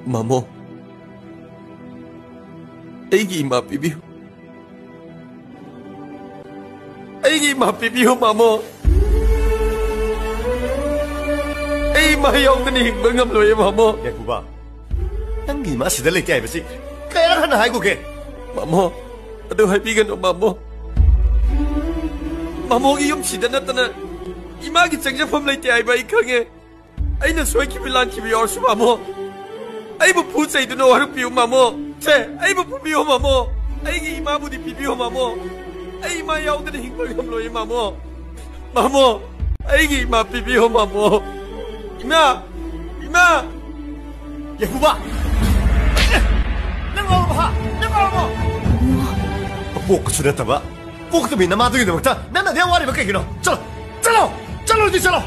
마모, 애기 이마 비비오. 애기 이마 비비오, 마모. 애기 이마 영근이 힘병감 로예, 마모. 야, 구바. 낭기 이마 시대 레이게 아이버지. 그야 하나 하이고게. 마모, 아도 하이비간오, 마모. 마모기 용 시대 났다나 이마기 정장품 레이게 아이바 이강에 아이는 소이키비 란키비 얼수 마모. 아이부 부자이드노 하루비오, 마모. 제 아이부 부비오, 마모. 아이기 이마부디 비비오, 마모. 아이 이마 영근이 힘병감 로예, 마모. 마모, 아이기 이마 비비오, 마모. 이마! 야, 구바! 낭가오마! 낭가오마! 복 수렸다 봐. 복도 민나 마두기도 먹자. 나나 대화리 먹게 기노. 쩔어! 쩔어! 쩔어! 어디 쩔어!